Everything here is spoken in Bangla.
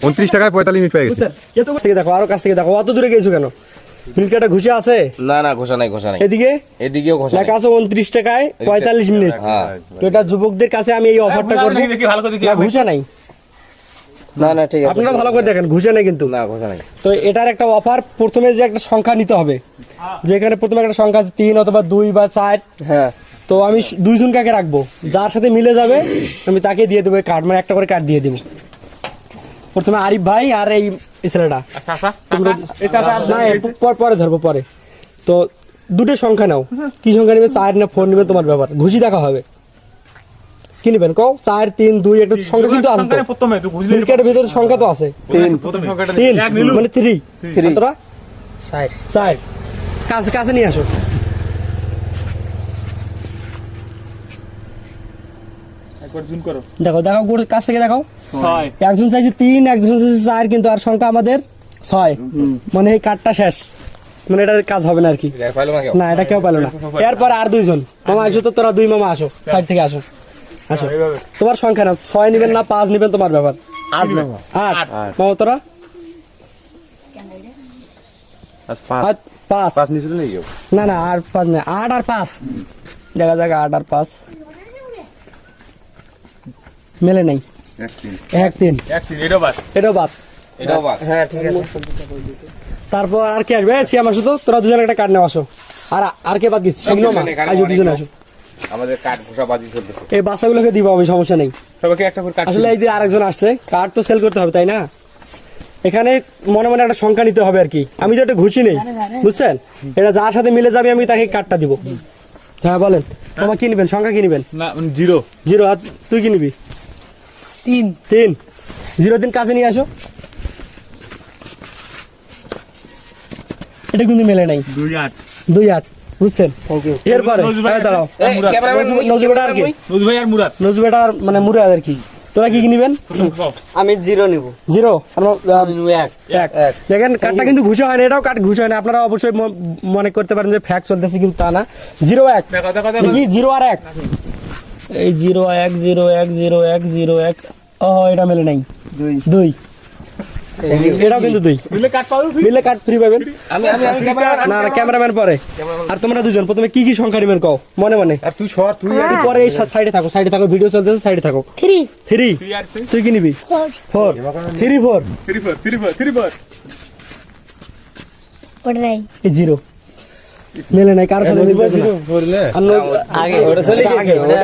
29 টাকায় 45 মিনিট পেয়ে গেছে। দেখো আরো কাছ থেকে দেখো, অত দূরে গেছো কেন? মিনিট কাটা ঘুষে আছে? না না, ঘোষা নাই, ঘোষা নাই। এদিকেও ঘোষা লেখা আছে 29 টাকায় 45 মিনিট। তো এটা যুবকদের কাছে আমি এই অফারটা করব। ঘুষা নাই। না না, ঠিক আছে, আপনারা ভালো করে দেখেন, ঘুষা নাই কিন্তু। না, ঘোষা নাই। তো এটার একটা অফার, প্রথমে যে একটা সংখ্যা নিতে হবে, যেখানে প্রথমে একটা সংখ্যা আছে 3 অথবা 2 বা 4। হ্যাঁ, তো আমি 2 জন কাকে রাখবো, যার সাথে মিলে যাবে আমি তাকে দিয়ে দেবো কার্ড, মানে একটা করে কার্ড দিয়ে দেবো। প্রথমে আরিফ ভাই আর এই ছেলেটা, পরে ধরবো পরে। তো দুটো সংখ্যা নাও, কি সংখ্যা নিবে, 4 না 4 নিবে, তোমার ব্যাপার। ঘুষি দেখা হবে, কি নিবেন কও? 4 3 2 একটা সংখ্যা কিন্তু আছে তো, মিনিটের ভিতরে সংখ্যা তো আছে 3 মানে 3 কতটা 4 কাছে কাছে নিয়ে আসো। দেখো দেখো কাছ থেকে দেখাও। একজন চাইছে 3, একজন চাইছে 4, কিন্তু আর সংখ্যা আমাদের 6, মানে এই কার্ডটা শেষ, মানে এটার কাজ হবে না আর কি। না, এটা কেউ পেলো না। এরপর আর 2 জন মামা আসো, তো তোরা 2 মামা আসো, সাইড থেকে আসো আসো। তোমার সংখ্যা না, 6 নিবেন না 5 নিবেন, তোমার ব্যাপার। 8 মামা তোরা 5 নিছিল না কেউ? না না, আর 5 না, 8 আর 5 জায়গা জায়গা 8 আর 5 মেলে নাই। 1 3 এটাও বাদ। হ্যাঁ, ঠিক আছে। তারপর আর কি আসবে? আমার শুধু তোরা 2 জন একটা কার্ড নেওয়া আসো। আর কে বাদ গেছিস? সেগুলো আজ 2 জন আসো। আমাদের কার্ড ঘোষাবাজি চলতেছে। এই বাচ্চাগুলোকে দিব আমি, সমস্যা নেই। সবাইকে একটা করে কার্ড। আসলে এই যে আরেকজন আসছে, কার্ড তো সেল করতে হবে তাই না? এখানে মনে মনে একটা সংখ্যা নিতে হবে আর কি। আমি তো একটা ঘুষি নেই, বুঝছেন? এটা যার সাথে মিলে যাবে আমি তাকে কার্ডটা দিব। হ্যাঁ বলেন, তোমার কি নিবেন, সংখ্যা কি নিবেন? না 0 0। আর তুই কি নিবি? 3 0 দিন কাছে নিয়ে আসো। এটা কিন্তু মেলে নাই। 2 8 বুঝছেন? এরপরে দাঁড়াও, নজুবেটা আর কি, নজুবেটা মানে মুরাদ আর কি। তোরা কি নিবেন? আমি 0 নিব। 0 1 দেখেন, কার্ডটা কিন্তু ঘুষা হয় না, এটাও কার্ড ঘুষা হয় না। আপনারা অবশ্যই মনে করতে পারেন যে ফ্যাক্ট চলতেছে, কিন্তু তা না। 0 1 কি 0 আর 1, এই 0 1 0 1 0 1 0 1। ও এটা মেলে নাই। 2 এটাও কিন্তু 2 মিলে কার্ড ফ্রি পাবেন। না না, ক্যামেরাম্যান পরে। আর তোমরা 2 জন প্রথমে কি কি সংখ্যা নিবেন কও মনে মনে। আর তুই পরে এই সাইডে থাকো, ভিডিও চলতেছে, সাইডে থাকো। 3 তুই কি নিবি? 4 3 4 এই 0 মেলে নাই, কার সাথে নিবি? 0 আগে ওটা চলে গেছে।